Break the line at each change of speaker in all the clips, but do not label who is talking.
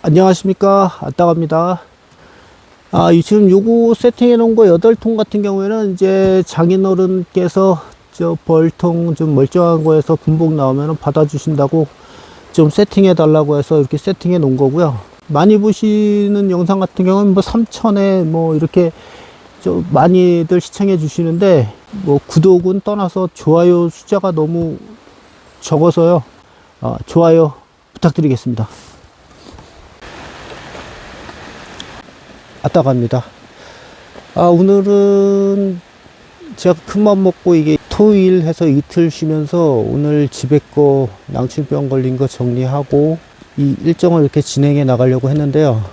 안녕하십니까, 아따갑니다. 지금 요거 세팅해 놓은 거 8통 같은 경우에는 이제 장인어른께서 저 벌통 좀 멀쩡한 거에서 분복 나오면 받아주신다고 좀 세팅해 달라고 해서 이렇게 세팅해 놓은 거고요. 많이 보시는 영상 같은 경우는 뭐 3,000에 뭐 이렇게 좀 많이들 시청해 주시는데, 뭐 구독은 떠나서 좋아요 숫자가 너무 적어서요. 좋아요 부탁드리겠습니다. 아따갑니다. 오늘은 제가 큰맘 먹고 이게 토요일 해서 이틀 쉬면서 오늘 집에 거 낭충병 걸린 거 정리하고 이 일정을 이렇게 진행해 나가려고 했는데요.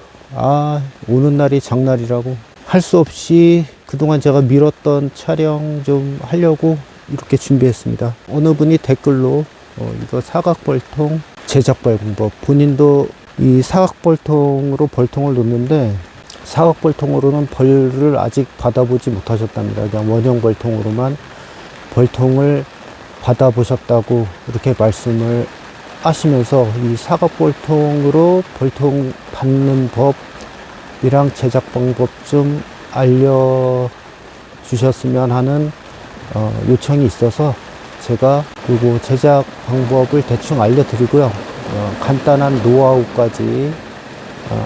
오는 날이 장날이라고 할 수 없이 그동안 제가 미뤘던 촬영 좀 하려고 이렇게 준비했습니다. 어느 분이 댓글로 이거 사각벌통 제작 방법, 본인도 이 사각벌통으로 벌통을 놓는데 사각벌통으로는 벌을 아직 받아보지 못하셨답니다. 그냥 원형 벌통으로만 벌통을 받아보셨다고 이렇게 말씀을 하시면서 이 사각벌통으로 벌통 받는 법이랑 제작 방법 좀 알려주셨으면 하는 요청이 있어서 제가 그리고 제작 방법을 대충 알려드리고요. 간단한 노하우까지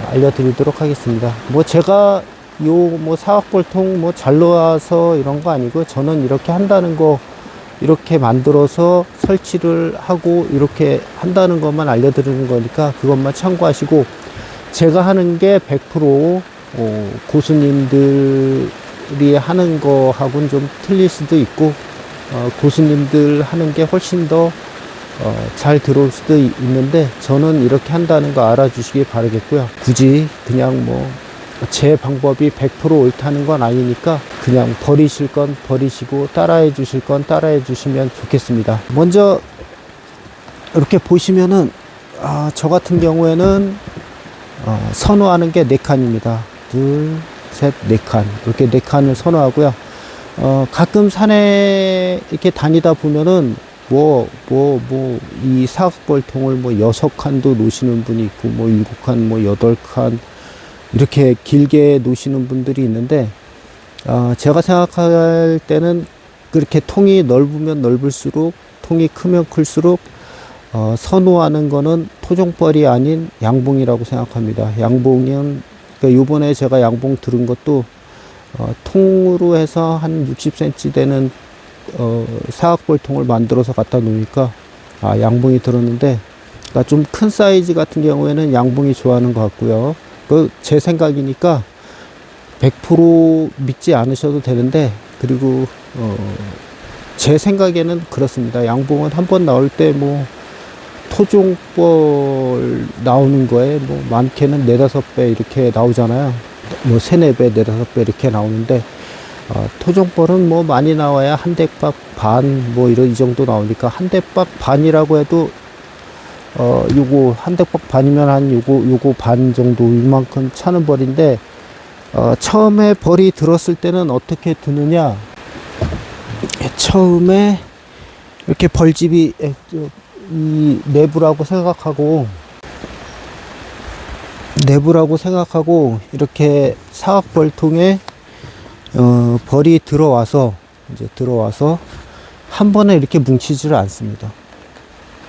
알려드리도록 하겠습니다. 뭐 제가 뭐 사각벌통 뭐 잘 놓아서 이런 거 아니고 저는 이렇게 한다는 거, 이렇게 만들어서 설치를 하고 이렇게 한다는 것만 알려드리는 거니까 그것만 참고하시고, 제가 하는 게 100% 고수님들이 하는 거하고는 좀 틀릴 수도 있고, 고수님들 하는 게 훨씬 더 잘 들어올 수도 있는데, 저는 이렇게 한다는 거 알아주시기 바라겠고요. 굳이 그냥 뭐 제 방법이 100% 옳다는 건 아니니까 그냥 버리실 건 버리시고 따라해 주실 건 따라해 주시면 좋겠습니다. 먼저 이렇게 보시면은 저 같은 경우에는 선호하는 게 4칸입니다. 둘, 셋, 4칸. 이렇게 4칸을 선호하고요. 가끔 산에 이렇게 다니다 보면은 이 사각벌통을 뭐 6칸도 놓으시는 분이 있고, 뭐 7칸, 뭐 8칸, 이렇게 길게 놓으시는 분들이 있는데, 제가 생각할 때는 그렇게 통이 넓으면 넓을수록, 통이 크면 클수록, 선호하는 거는 토종벌이 아닌 양봉이라고 생각합니다. 양봉은, 그러니까 요번에 제가 양봉 들은 것도, 통으로 해서 한 60cm 되는 사각벌통을 만들어서 갖다 놓으니까 양봉이 들었는데, 그러니까 좀 큰 사이즈 같은 경우에는 양봉이 좋아하는 것 같고요. 제 생각이니까 100% 믿지 않으셔도 되는데, 그리고 제 생각에는 그렇습니다. 양봉은 한번 나올 때 뭐 토종벌 나오는 거에 뭐 많게는 4-5배 이렇게 나오잖아요. 뭐 3-4배, 4-5배 이렇게 나오는데, 토종벌은 뭐 많이 나와야 한 대박 반, 뭐 이 정도 나오니까, 한 대박 반이라고 해도, 요거 한 대박 반이면 한 요거 반 정도, 이만큼 차는 벌인데, 처음에 벌이 들었을 때는 어떻게 드느냐, 처음에 이렇게 벌집이 이 내부라고 생각하고 이렇게 사각벌통에 벌이 들어와서 한 번에 이렇게 뭉치지를 않습니다.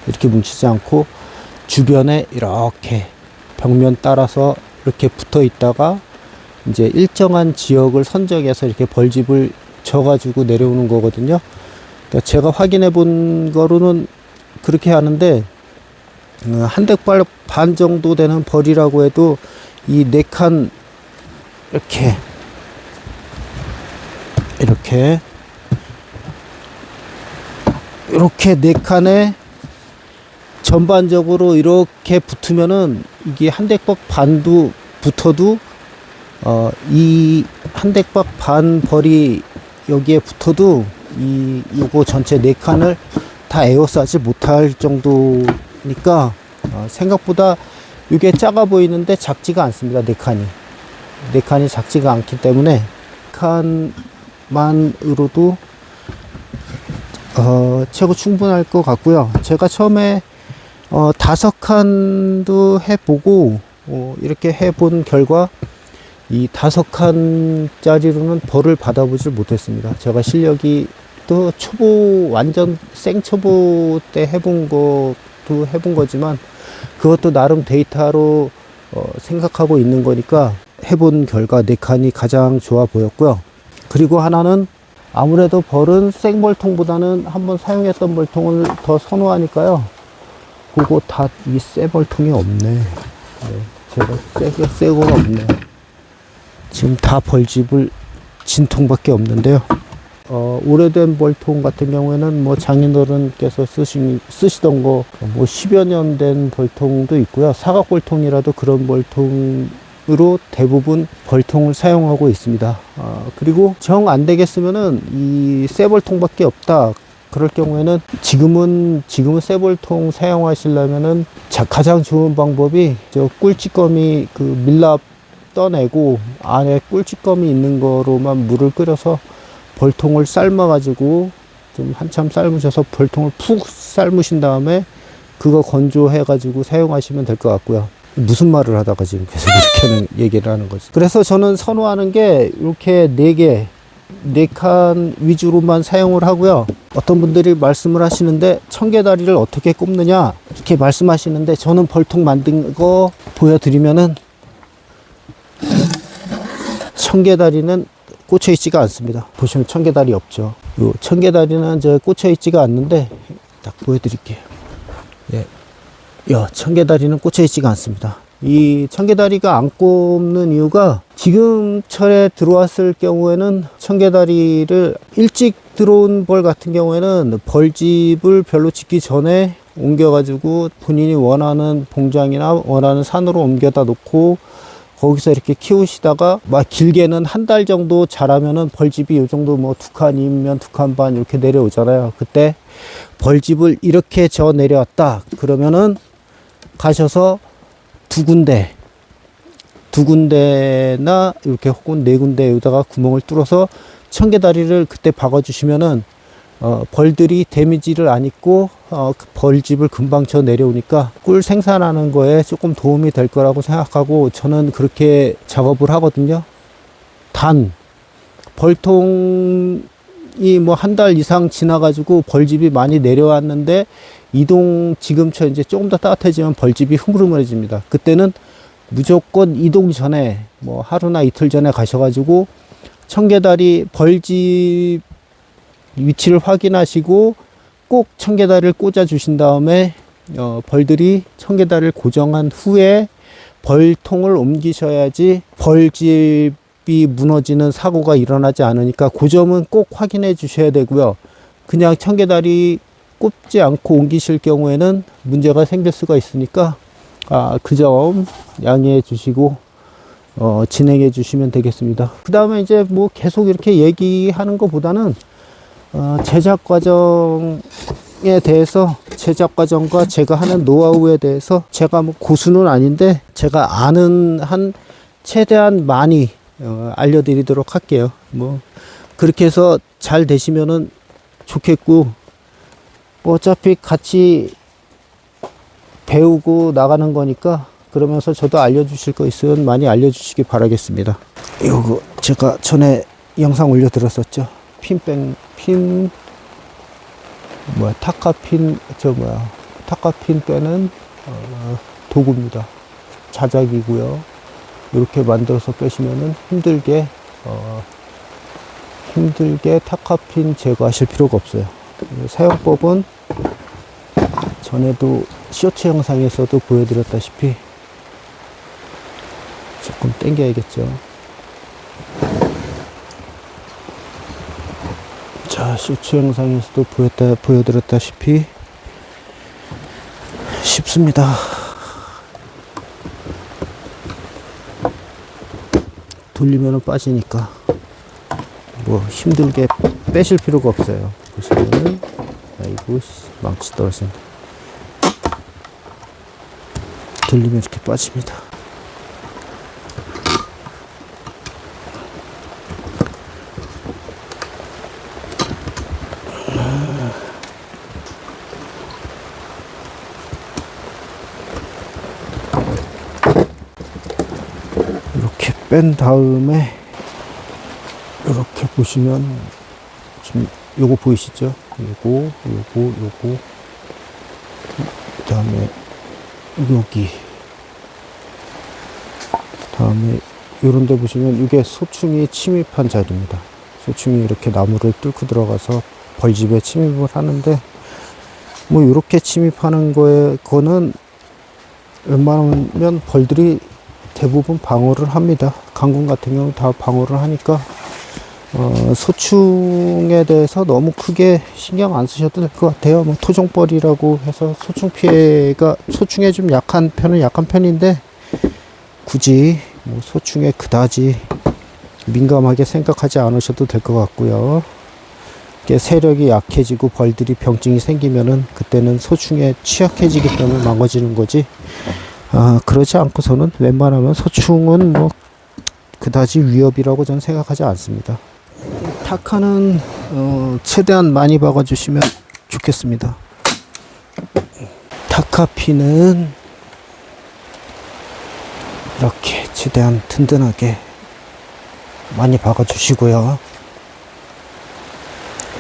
이렇게 뭉치지 않고 주변에 이렇게 벽면 따라서 이렇게 붙어 있다가 이제 일정한 지역을 선정해서 이렇게 벌집을 져가지고 내려오는 거거든요. 그러니까 제가 확인해 본 거로는 그렇게 하는데, 한 댁발 반 정도 되는 벌이라고 해도 이 4칸 이렇게 4칸에 전반적으로 이렇게 붙으면은, 이게 한 댁박 반도 붙어도 이 한 댁박 반 벌이 여기에 붙어도 요거 전체 4칸을 다 에워싸지 못할 정도니까, 생각보다 이게 작아 보이는데 작지가 않습니다. 4칸이 작지가 않기 때문에 칸만으로도 최고 충분할 것 같고요. 제가 처음에 5칸도 해보고 이렇게 해본 결과 이 5칸짜리로는 벌을 받아보질 못했습니다. 제가 실력이 또 초보, 완전 생초보 때 해본 것도 해본 거지만 그것도 나름 데이터로 생각하고 있는 거니까 해본 결과 4칸이 가장 좋아 보였고요. 그리고 하나는 아무래도 벌은 생벌통보다는 한번 사용했던 벌통을 더 선호하니까요. 그거 다 이 새 벌통이 없네. 네, 제가 새 거가 없네. 지금 다 벌집을 진통밖에 없는데요. 오래된 벌통 같은 경우에는 뭐 장인어른께서 쓰시던 거 뭐 10여 년 된 벌통도 있고요. 사각 벌통이라도 그런 벌통으로 대부분 벌통을 사용하고 있습니다. 그리고 정 안 되겠으면은 이 새 벌통밖에 없다. 그럴 경우에는 지금은 새 벌통 사용하시려면은 가장 좋은 방법이 저 꿀찌꺼미 그 밀랍 떠내고 안에 꿀찌꺼미 있는 거로만 물을 끓여서 벌통을 삶아 가지고 좀 한참 삶으셔서 벌통을 푹 삶으신 다음에 그거 건조해 가지고 사용하시면 될 것 같고요. 무슨 말을 하다가 지금 계속 이렇게 얘기를 하는 거지. 그래서 저는 선호하는 게 이렇게 4칸 위주로만 사용을 하고요. 어떤 분들이 말씀을 하시는데 청개다리를 어떻게 꼽느냐 이렇게 말씀하시는데 저는 벌통 만든 거 보여드리면은 청개다리는 꽂혀 있지가 않습니다. 보시면 청개다리 없죠. 요 청개다리는 저 꽂혀 있지가 않는데 딱 보여드릴게요. 예, 청개다리는 꽂혀 있지가 않습니다. 이 청개다리가 안 꼽는 이유가 지금 철에 들어왔을 경우에는 청개다리를 일찍 들어온 벌 같은 경우에는 벌집을 별로 짓기 전에 옮겨가지고 본인이 원하는 봉장이나 원하는 산으로 옮겨다 놓고 거기서 이렇게 키우시다가 막 길게는 한 달 정도 자라면은 벌집이 요 정도 뭐 2칸이면 2칸 반 이렇게 내려오잖아요. 그때 벌집을 이렇게 저 내려왔다 그러면은 가셔서 두 군데나 이렇게 혹은 4군데 여기다가 구멍을 뚫어서 청개다리를 그때 박아 주시면은 벌들이 데미지를 안 입고 그 벌집을 금방 쳐 내려오니까 꿀 생산하는 거에 조금 도움이 될 거라고 생각하고 저는 그렇게 작업을 하거든요. 단 벌통이 뭐 한 달 이상 지나가지고 벌집이 많이 내려왔는데 지금처럼 이제 조금 더 따뜻해지면 벌집이 흐물흐물해집니다. 그때는 무조건 이동 전에 뭐 하루나 이틀 전에 가셔가지고 청개다리 벌집 위치를 확인하시고 꼭 청개다리를 꽂아 주신 다음에 벌들이 청개다리를 고정한 후에 벌통을 옮기셔야지 벌집이 무너지는 사고가 일어나지 않으니까 그 점은 꼭 확인해 주셔야 되고요. 그냥 청개다리 꼽지 않고 옮기실 경우에는 문제가 생길 수가 있으니까 그 점 양해해 주시고 진행해 주시면 되겠습니다. 그 다음에 이제 뭐 계속 이렇게 얘기하는 것보다는 제작 과정에 대해서 제작 과정과 제가 하는 노하우에 대해서 제가 뭐 고수는 아닌데 제가 아는 한 최대한 많이 알려드리도록 할게요. 뭐 그렇게 해서 잘 되시면은 좋겠고 어차피 같이 배우고 나가는 거니까 그러면서 저도 알려주실 거 있으면 많이 알려주시기 바라겠습니다. 이거 제가 전에 영상 올려드렸었죠. 타카핀 빼는 도구입니다. 자작이고요. 이렇게 만들어서 빼시면은 힘들게 타카핀 제거하실 필요가 없어요. 사용법은 전에도 쇼츠 영상에서도 보여드렸다시피 조금 당겨야겠죠. 자, 쇼츠 영상에서도 보여드렸다시피 쉽습니다. 돌리면 빠지니까 뭐 힘들게 빼실 필요가 없어요. 보시면은 아이고 망치 떨어진다. 돌리면 이렇게 빠집니다. 뺀 다음에 이렇게 보시면 지금 요거 보이시죠? 요거 그 다음에 여기 다음에 요런 데 보시면 이게 소충이 침입한 자리입니다. 소충이 이렇게 나무를 뚫고 들어가서 벌집에 침입을 하는데, 뭐 이렇게 침입하는 거는 웬만하면 벌들이 대부분 방어를 합니다. 강군 같은 경우는 다 방어를 하니까 소충에 대해서 너무 크게 신경 안 쓰셔도 될 것 같아요. 뭐 토종벌이라고 해서 소충 피해가, 소충에 좀 약한 편인데 굳이 뭐 소충에 그다지 민감하게 생각하지 않으셔도 될 것 같고요. 이게 세력이 약해지고 벌들이 병증이 생기면은 그때는 소충에 취약해지기 때문에 망가지는 거지, 그러지 않고서는 웬만하면 소충은 뭐 그다지 위협이라고 저는 생각하지 않습니다. 타카는 최대한 많이 박아주시면 좋겠습니다. 타카피는 이렇게 최대한 든든하게 많이 박아주시고요.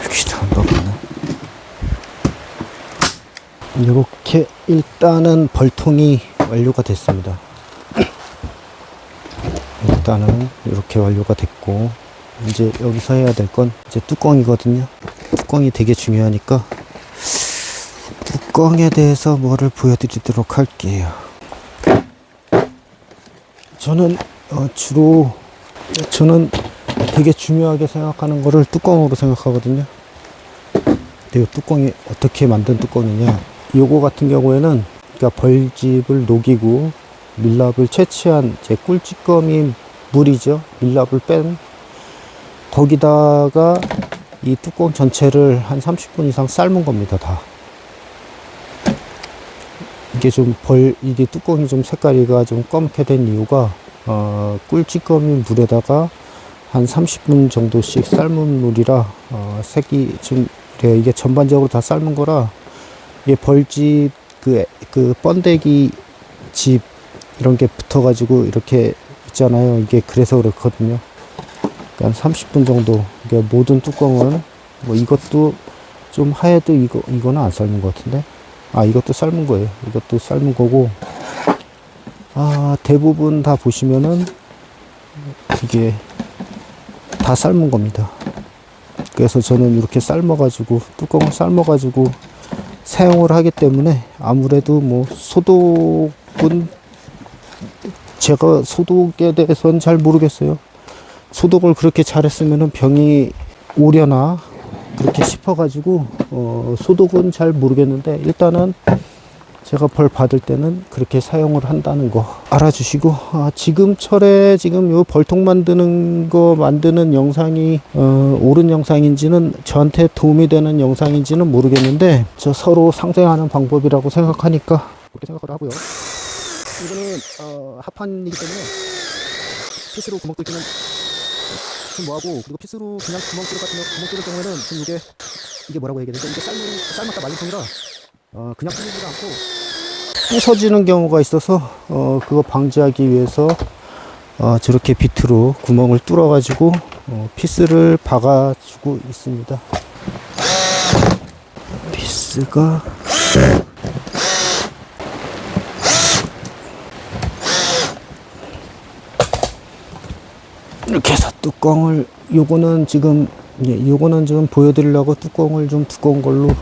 여기도 한 박았나? 이렇게 일단은 벌통이 완료가 됐습니다. 일단은 이렇게 완료가 됐고, 이제 여기서 해야 될 건 이제 뚜껑이거든요. 뚜껑이 되게 중요하니까 뚜껑에 대해서 뭐를 보여드리도록 할게요. 저는 되게 중요하게 생각하는 거를 뚜껑으로 생각하거든요. 근데 이 뚜껑이 어떻게 만든 뚜껑이냐, 요거 같은 경우에는 그러니까 벌집을 녹이고 밀랍을 채취한 제 꿀찌꺼미 물이죠. 밀랍을 뺀 거기다가 이 뚜껑 전체를 한 30분 이상 삶은 겁니다. 다. 이게 뚜껑이 좀 색깔이가 좀 검게 된 이유가 꿀찌꺼미 물에다가 한 30분 정도씩 삶은 물이라 색이 좀 그래요. 이게 전반적으로 다 삶은 거라 이게 벌집 그 번데기 집 이런 게 붙어가지고 이렇게 있잖아요. 이게 그래서 그렇거든요. 그러니까 30분 정도. 그러니까 모든 뚜껑은 뭐 이것도 좀 하얘도 이거는 안 삶은 것 같은데. 이것도 삶은 거예요. 이것도 삶은 거고. 대부분 다 보시면은 이게 다 삶은 겁니다. 그래서 저는 이렇게 삶아가지고 뚜껑을 삶아가지고 사용을 하기 때문에 아무래도 뭐 소독은 제가 소독에 대해서는 잘 모르겠어요. 소독을 그렇게 잘했으면은 병이 오려나 그렇게 싶어가지고 소독은 잘 모르겠는데, 일단은 제가 벌 받을 때는 그렇게 사용을 한다는 거 알아주시고, 지금 철에 지금 요 벌통 만드는 영상이 옳은 영상인지는, 저한테 도움이 되는 영상인지는 모르겠는데, 저 서로 상생하는 방법이라고 생각하니까 그렇게 생각을 하고요. 이거는 합판이기 때문에 피스로 구멍 뚫기는 좀 뭐하고, 그리고 피스로 그냥 구멍 뚫을 경우에는 지금 이게 뭐라고 해야 되는데, 이게 삶았다 말린 통이라 그냥 뚫리지가 않고 부서지는 경우가 있어서 그거 방지하기 위해서 저렇게 비트로 구멍을 뚫어 가지고 피스를 박아주고 있습니다. 피스가 이렇게 해서 뚜껑을, 요거는 지금 보여드리려고 뚜껑을 좀 두꺼운 걸로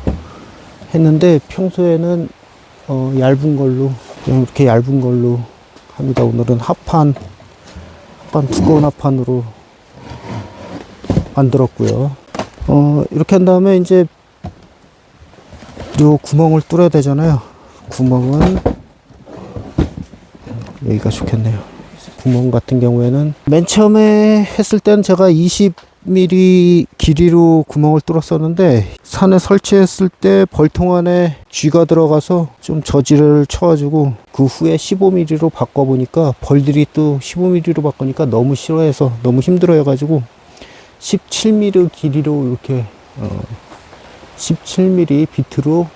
했는데, 평소에는 얇은 걸로, 그냥 이렇게 얇은 걸로 합니다. 오늘은 두꺼운 합판으로 만들었고요. 이렇게 한 다음에 이제 요 구멍을 뚫어야 되잖아요. 구멍은 여기가 좋겠네요. 구멍 같은 경우에는 맨 처음에 했을 때는 제가 20mm 길이로 구멍을 뚫었었는데, 산에 설치했을 때 벌통 안에 쥐가 들어가서 좀 저지를 쳐가지고 그 후에 15mm로 바꿔보니까 벌들이 또 15mm로 바꾸니까 너무 싫어해서 너무 힘들어해가지고 17mm 길이로 이렇게 17mm 비트로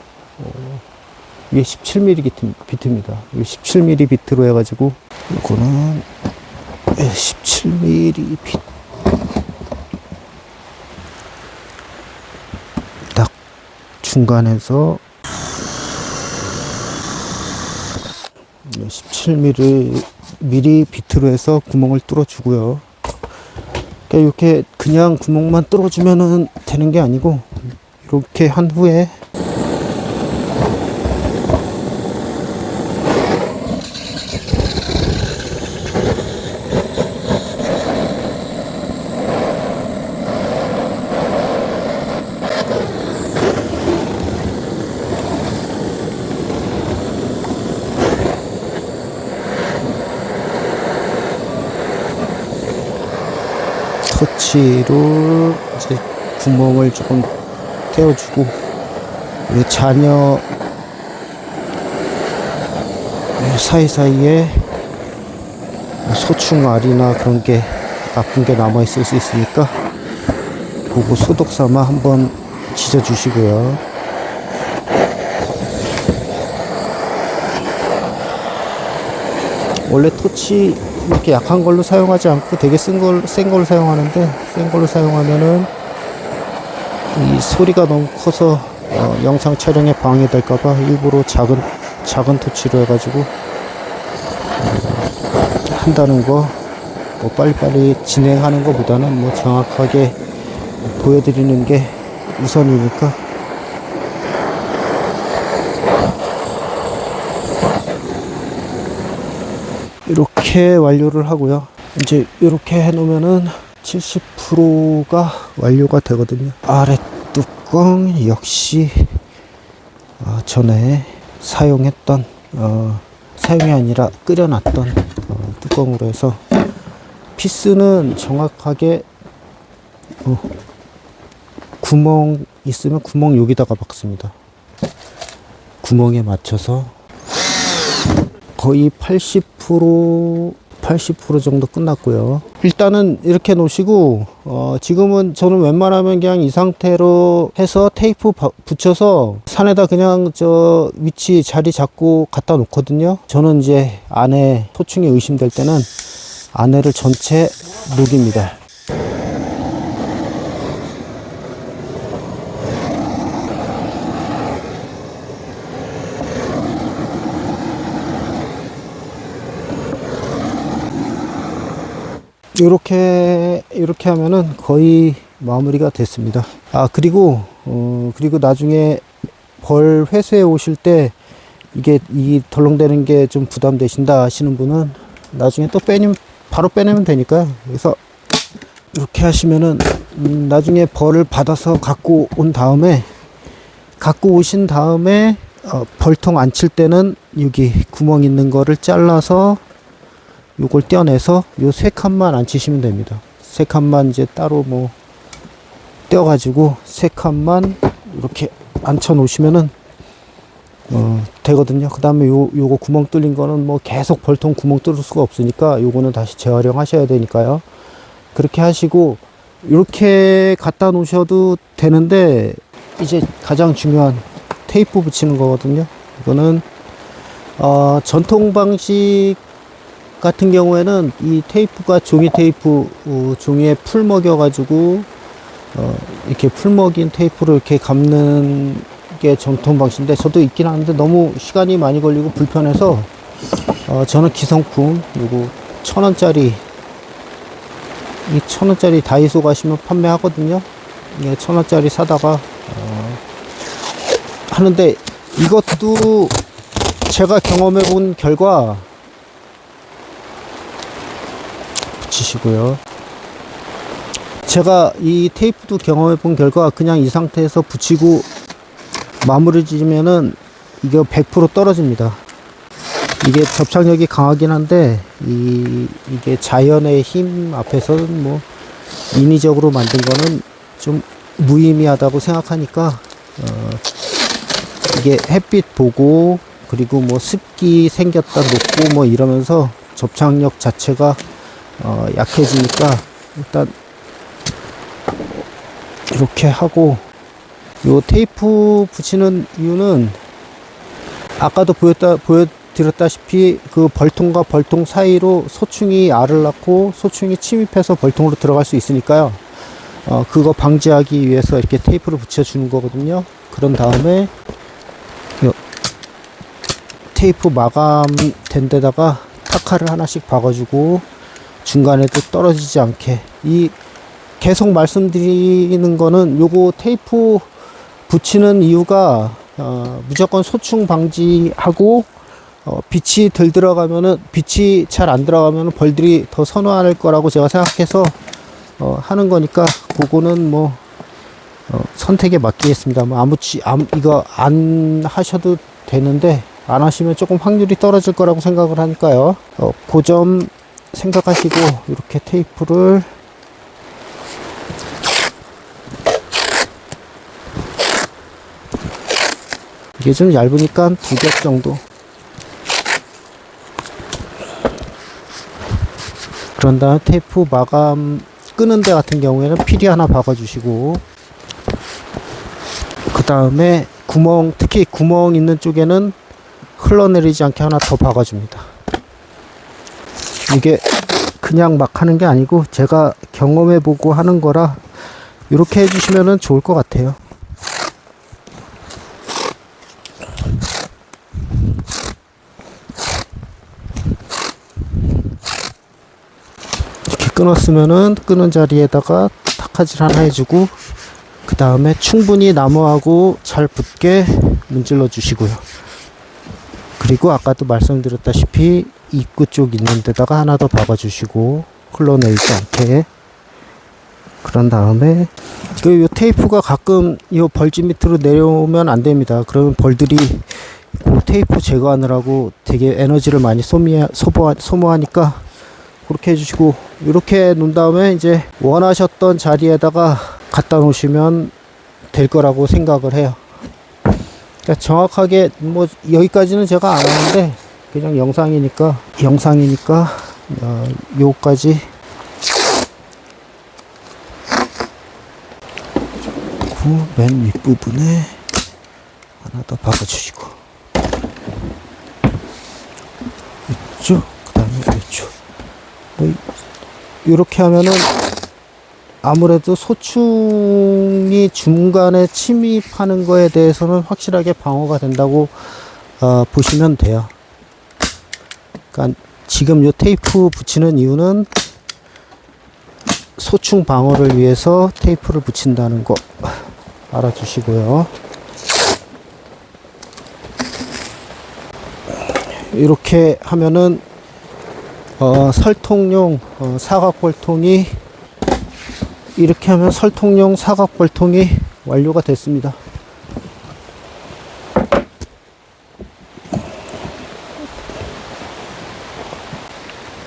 이게 17mm 비트입니다. 17mm 비트로 해가지고 이거는 17mm 빗. 딱 중간에서 17mm 비트로 해서 구멍을 뚫어주고요. 그러니까 이렇게 그냥 구멍만 뚫어주면 되는 게 아니고, 이렇게 한 후에 터치로 이제 구멍을 조금 떼어주고, 이 잔여 사이사이에 소충알이나 그런 게 나쁜 게 남아 있을 수 있으니까 그거 소독 삼아 한번 지져 주시고요. 원래 토치 이렇게 약한 걸로 사용하지 않고 되게 센 걸로 사용하는데, 센 걸로 사용하면은 이 소리가 너무 커서 영상 촬영에 방해될까봐 일부러 작은 토치로 해가지고 한다는 거, 뭐 빨리빨리 진행하는 것보다는 뭐 정확하게 보여드리는 게 우선이니까. 이렇게 완료를 하고요. 이제 이렇게 해 놓으면은 70%가 완료가 되거든요. 아래 뚜껑 역시 전에 사용했던 사용이 아니라 끓여놨던 뚜껑으로 해서, 피스는 정확하게 구멍 있으면 구멍 여기다가 박습니다. 구멍에 맞춰서 거의 80% 정도 끝났고요. 일단은 이렇게 놓으시고, 지금은 저는 웬만하면 그냥 이 상태로 해서 테이프 붙여서 산에다 그냥 저 위치 자리 잡고 갖다 놓거든요. 저는 이제 안에 소충이 의심될 때는 안에를 전체 녹입니다. 이렇게 하면은 거의 마무리가 됐습니다. 그리고 나중에 벌 회수해 오실 때 이게 이 덜렁대는 게 좀 부담되신다 하시는 분은 나중에 또 바로 빼내면 되니까요. 그래서 이렇게 하시면은 나중에 벌을 받아서 갖고 오신 다음에 벌통 안 칠 때는 여기 구멍 있는 거를 잘라서 요걸 떼어내서 요 세 칸만 안 치시면 됩니다. 세 칸만 이제 따로 뭐 떼어가지고 세 칸만 이렇게 앉혀 놓으시면은 되거든요. 그 다음에 요거 구멍 뚫린 거는 뭐 계속 벌통 구멍 뚫을 수가 없으니까 요거는 다시 재활용하셔야 되니까요. 그렇게 하시고 이렇게 갖다 놓으셔도 되는데, 이제 가장 중요한 테이프 붙이는 거거든요. 이거는 전통 방식 같은 경우에는 이 테이프가 종이 테이프, 종이에 풀 먹여 가지고 이렇게 풀 먹인 테이프로 이렇게 감는 게 전통 방식인데, 저도 있긴 하는데 너무 시간이 많이 걸리고 불편해서 저는 기성품 요거 1,000원짜리, 이 1,000원짜리 다이소 가시면 판매하거든요. 예, 1,000원짜리 사다가 하는데, 이것도 제가 경험해 본 결과 붙이시고요. 제가 이 테이프도 경험해 본 결과 그냥 이 상태에서 붙이고 마무리 지으면은 이게 100% 떨어집니다. 이게 접착력이 강하긴 한데 이게 자연의 힘 앞에서는 뭐 인위적으로 만든 거는 좀 무의미하다고 생각하니까 이게 햇빛 보고, 그리고 뭐 습기 생겼다 녹고 뭐 이러면서 접착력 자체가 약해지니까 일단 이렇게 하고, 요 테이프 붙이는 이유는 아까도 드렸다시피 그 벌통과 벌통 사이로 소충이 알을 낳고 소충이 침입해서 벌통으로 들어갈 수 있으니까요. 그거 방지하기 위해서 이렇게 테이프를 붙여주는 거거든요. 그런 다음에 테이프 마감된 데다가 타카를 하나씩 박아주고 중간에도 떨어지지 않게, 이 계속 말씀드리는 거는 요거 테이프 붙이는 이유가 무조건 소충 방지하고 빛이 덜 들어가면은, 빛이 잘 안 들어가면은 벌들이 더 선호할 거라고 제가 생각해서 하는 거니까 그거는 뭐 선택에 맡기겠습니다. 뭐 이거 안 하셔도 되는데 안 하시면 조금 확률이 떨어질 거라고 생각을 하니까요. 그 점 생각하시고 이렇게 테이프를 이게 좀 얇으니까 2겹 정도. 그런 다음에 테이프 마감 끄는 데 같은 경우에는 피리 하나 박아주시고, 그 다음에 구멍, 특히 구멍 있는 쪽에는 흘러내리지 않게 하나 더 박아줍니다. 이게 그냥 막 하는 게 아니고 제가 경험해보고 하는 거라 이렇게 해주시면 좋을 것 같아요. 이렇게 끊었으면은 끄는 자리에다가 타카질 하나 해주고, 그 다음에 충분히 나무하고 잘 붙게 문질러 주시고요. 그리고 아까도 말씀드렸다시피 입구 쪽 있는 데다가 하나 더 박아주시고 흘러내리지 않게. 그런 다음에 요 테이프가 가끔 요 벌집 밑으로 내려오면 안 됩니다. 그러면 벌들이 그 테이프 제거하느라고 되게 에너지를 많이 소모하니까 그렇게 해주시고, 이렇게 놓은 다음에 이제 원하셨던 자리에다가 갖다 놓으시면 될 거라고 생각을 해요. 그러니까 정확하게 뭐 여기까지는 제가 안 하는데 그냥 영상이니까 요까지 그 맨 윗부분에 하나 더 박아주시고, 이쪽, 그 다음에 이쪽. 이렇게 하면은 아무래도 소충이 중간에 침입하는 거에 대해서는 확실하게 방어가 된다고 보시면 돼요. 그러니까 지금 요 테이프 붙이는 이유는 소충 방어를 위해서 테이프를 붙인다는 거 알아주시고요. 이렇게 하면은 설통용 사각벌통이, 이렇게 하면 설통용 사각벌통이 완료가 됐습니다.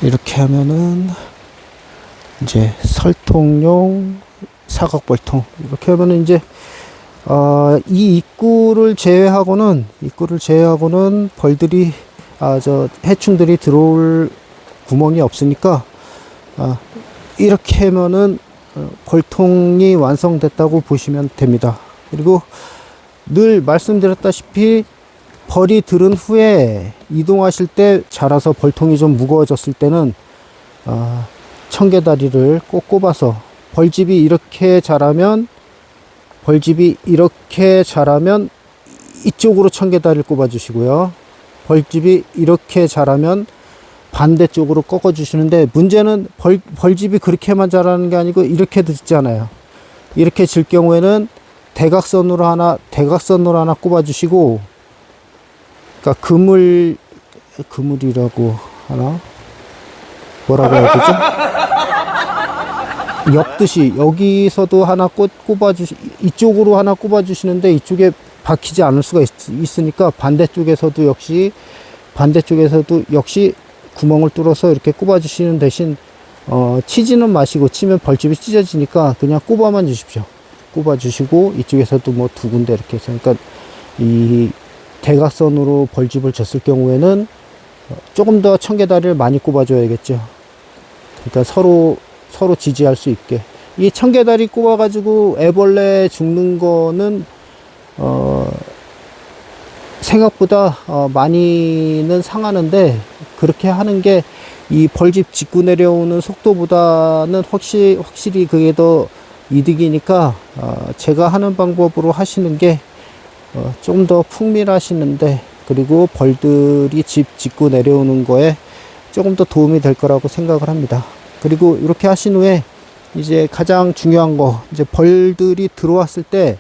이렇게 하면은 이제 설통용 사각벌통, 이렇게 하면은 이제 이 입구를 제외하고는 벌들이 해충들이 들어올 구멍이 없으니까 이렇게 하면은 벌통이 완성됐다고 보시면 됩니다. 그리고 늘 말씀드렸다시피 벌이 들은 후에 이동하실 때 자라서 벌통이 좀 무거워졌을 때는 청개다리를 꼭 꼽아서, 벌집이 이렇게 자라면 이쪽으로 청개다리를 꼽아 주시고요. 벌집이 이렇게 자라면 반대쪽으로 꺾어 주시는데, 문제는 벌집이 그렇게만 자라는 게 아니고 이렇게도 짓잖아요. 이렇게 질 경우에는 대각선으로 하나 꼽아 주시고, 그러니까 그물이라고 하나? 뭐라고 해야 되죠? 엮듯이 여기서도 하나 이쪽으로 하나 꼽아 주시는데 이쪽에 박히지 않을 수가 있으니까 반대쪽에서도 역시 구멍을 뚫어서 이렇게 꼽아 주시는 대신 치지는 마시고, 치면 벌집이 찢어지니까 그냥 꼽아만 주십시오. 꼽아 주시고 이쪽에서도 뭐 2군데 이렇게 해서, 그러니까 이 대각선으로 벌집을 졌을 경우에는 조금 더 청개다리를 많이 꼽아 줘야겠죠. 그러니까 서로 지지할 수 있게. 이 청개다리 꼽아 가지고 애벌레 죽는 거는 생각보다 많이는 상하는데, 그렇게 하는 게 이 벌집 짚고 내려오는 속도보다는 확실히 그게 더 이득이니까 제가 하는 방법으로 하시는 게 좀 더 풍밀하시는데, 그리고 벌들이 집 짚고 내려오는 거에 조금 더 도움이 될 거라고 생각을 합니다. 그리고 이렇게 하신 후에 이제 가장 중요한 거, 이제 벌들이 들어왔을 때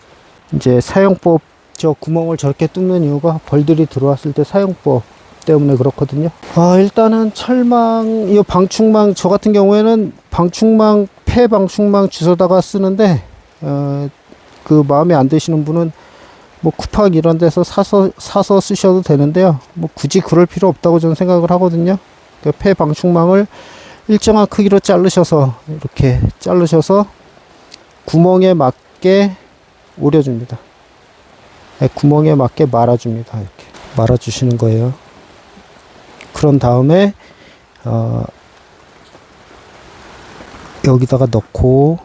이제 사용법, 저 구멍을 저렇게 뚫는 이유가 벌들이 들어왔을 때 사용법 때문에 그렇거든요. 일단은 철망, 이 방충망, 저 같은 경우에는 방충망, 폐 방충망 주워다가 쓰는데, 그 마음에 안 드시는 분은 뭐 쿠팍 이런 데서 사서 쓰셔도 되는데요. 뭐 굳이 그럴 필요 없다고 저는 생각을 하거든요. 그 폐 방충망을 일정한 크기로 자르셔서, 이렇게 자르셔서 구멍에 맞게 오려줍니다. 네, 구멍에 맞게 말아줍니다. 이렇게 말아주시는 거예요. 그런 다음에 여기다가 넣고,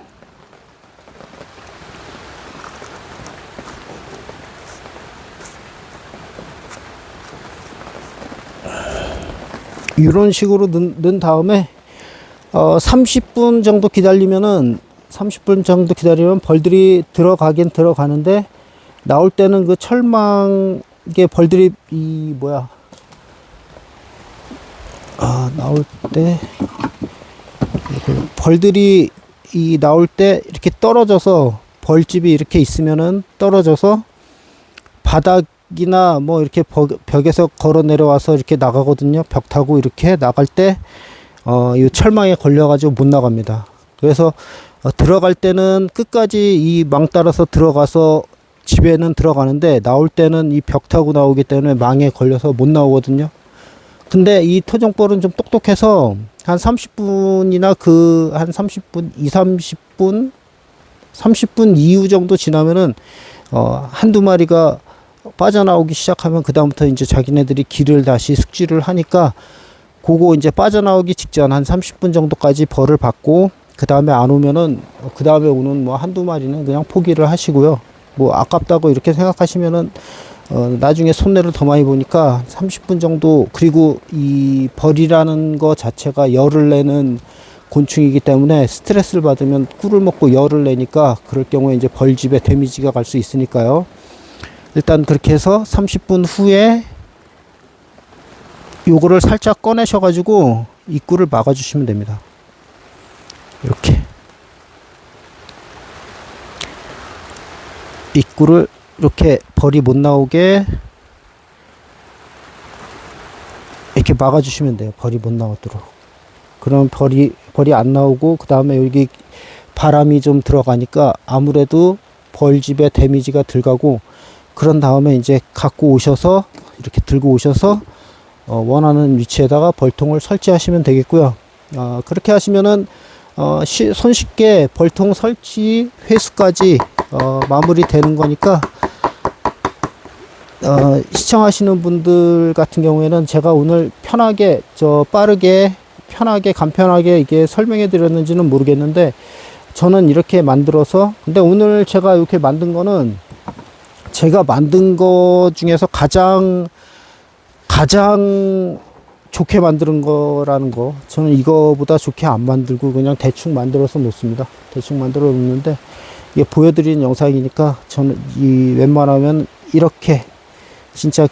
이런 식으로 넣은 다음에 30분 정도 기다리면 벌들이 들어가긴 들어가는데, 나올 때는 그 철망에 벌들이 나올 때 벌들이 나올 때 이렇게 떨어져서, 벌집이 이렇게 있으면은 떨어져서 바닥이나 뭐 이렇게 벽에서 걸어 내려와서 이렇게 나가거든요. 벽 타고 이렇게 나갈 때 이 철망에 걸려 가지고 못 나갑니다. 그래서 들어갈 때는 끝까지 이 망 따라서 들어가서 집에는 들어가는데, 나올 때는 이 벽 타고 나오기 때문에 망에 걸려서 못 나오거든요. 근데 이 토종벌은 좀 똑똑해서 한 30분이나 한 30분, 30분 이후 정도 지나면은 한두 마리가 빠져나오기 시작하면, 그다음부터 이제 자기네들이 길을 다시 숙지를 하니까, 그거 이제 빠져나오기 직전 한 30분 정도까지 벌을 받고, 그 다음에 안 오면은, 그 다음에 오는 뭐 한두 마리는 그냥 포기를 하시고요. 뭐 아깝다고 이렇게 생각하시면은 나중에 손해를 더 많이 보니까 30분 정도. 그리고 이 벌이라는 거 자체가 열을 내는 곤충이기 때문에 스트레스를 받으면 꿀을 먹고 열을 내니까, 그럴 경우에 이제 벌집에 데미지가 갈 수 있으니까요. 일단 그렇게 해서 30분 후에 요거를 살짝 꺼내셔 가지고 입구를 막아 주시면 됩니다. 이렇게 입구를 이렇게 벌이 못 나오게 이렇게 막아 주시면 돼요. 벌이 못 나오도록. 그럼 벌이 안 나오고, 그 다음에 여기 바람이 좀 들어가니까 아무래도 벌집에 데미지가 들어가고, 그런 다음에 이제 갖고 오셔서, 이렇게 들고 오셔서 원하는 위치에다가 벌통을 설치하시면 되겠고요. 그렇게 하시면은 손쉽게 벌통 설치 회수까지 마무리 되는 거니까, 시청하시는 분들 같은 경우에는 제가 오늘 편하게, 편하게 간편하게 이게 설명해 드렸는지는 모르겠는데, 저는 이렇게 만들어서, 근데 오늘 제가 이렇게 만든 거는 제가 만든 거 중에서 가장 좋게 만드는 거라는 거. 저는 이거보다 좋게 안 만들고 그냥 대충 만들어서 놓습니다. 대충 만들어 놓는데, 이게 보여드리는 영상이니까 저는 웬만하면 이렇게 진짜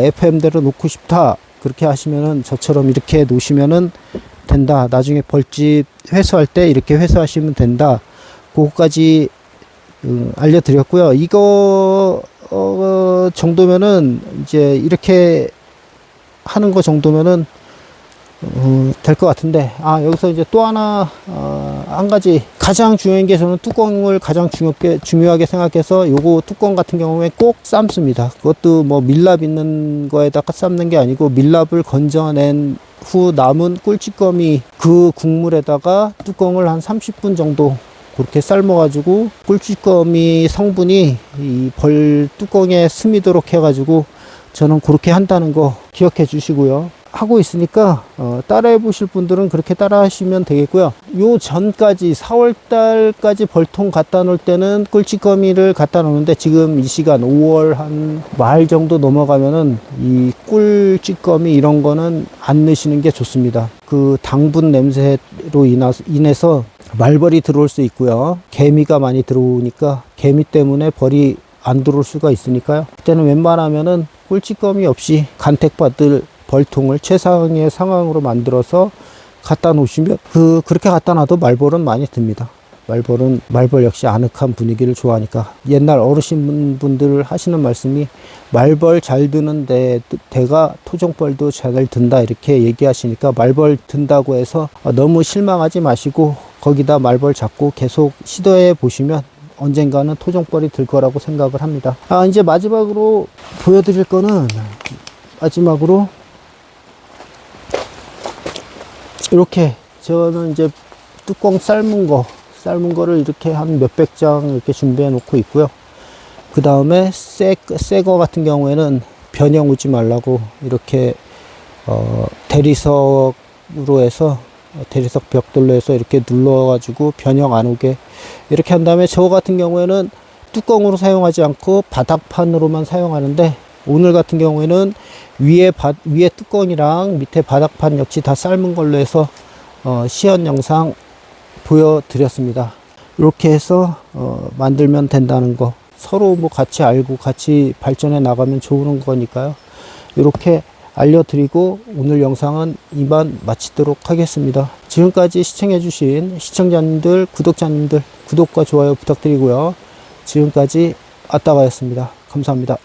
FM대로 놓고 싶다, 그렇게 하시면은 저처럼 이렇게 놓으시면은 된다. 나중에 벌집 회수할 때 이렇게 회수하시면 된다. 그거까지 알려드렸고요. 이거 정도면은, 이제 이렇게 하는 거 정도면은 될 것 같은데, 여기서 이제 또 하나, 한 가지 가장 중요한 게, 저는 뚜껑을 가장 중요하게 생각해서 요거 뚜껑 같은 경우에 꼭 삶습니다. 그것도 뭐 밀랍 있는 거에다가 삶는 게 아니고, 밀랍을 건져낸 후 남은 꿀찌꺼미 그 국물에다가 뚜껑을 한 30분 정도 그렇게 삶아 가지고, 꿀찌꺼미 성분이 이 벌 뚜껑에 스미도록 해 가지고, 저는 그렇게 한다는 거 기억해 주시고요. 하고 있으니까 따라해 보실 분들은 그렇게 따라 하시면 되겠고요. 요 전까지 4월 달까지 벌통 갖다 놓을 때는 꿀찌꺼미를 갖다 놓는데, 지금 이 시간 5월 한 말 정도 넘어가면은 이 꿀찌꺼미 이런 거는 안 넣으시는 게 좋습니다. 그 당분 냄새로 인해서 말벌이 들어올 수 있고요. 개미가 많이 들어오니까 개미 때문에 벌이 안 들어올 수가 있으니까요. 그때는 웬만하면은 꿀찌꺼미 없이 간택받을 벌통을 최상의 상황으로 만들어서 갖다 놓으시면 그렇게 갖다 놔도 말벌은 많이 듭니다. 말벌 역시 아늑한 분위기를 좋아하니까. 옛날 어르신분들 하시는 말씀이 말벌 잘 드는 데가 토종벌도 잘 든다 이렇게 얘기하시니까, 말벌 든다고 해서 너무 실망하지 마시고 거기다 말벌 잡고 계속 시도해 보시면 언젠가는 토종벌이 들 거라고 생각을 합니다. 이제 마지막으로 보여드릴 거는, 이렇게 저는 이제 뚜껑 삶은 거를 이렇게 한 몇백 장 이렇게 준비해 놓고 있고요. 그 다음에 새 거 같은 경우에는 변형 오지 말라고 이렇게 대리석으로 해서, 대리석 벽돌로 해서 이렇게 눌러가지고 변형 안 오게 이렇게 한 다음에, 저 같은 경우에는 뚜껑으로 사용하지 않고 바닥판으로만 사용하는데, 오늘 같은 경우에는 위에 뚜껑이랑 밑에 바닥판 역시 다 삶은 걸로 해서 시연 영상 보여드렸습니다. 이렇게 해서 만들면 된다는 거, 서로 뭐 같이 알고 같이 발전해 나가면 좋은 거니까요. 이렇게 알려드리고 오늘 영상은 이만 마치도록 하겠습니다. 지금까지 시청해주신 시청자님들, 구독자님들, 구독과 좋아요 부탁드리고요. 지금까지 아따가였습니다. 감사합니다.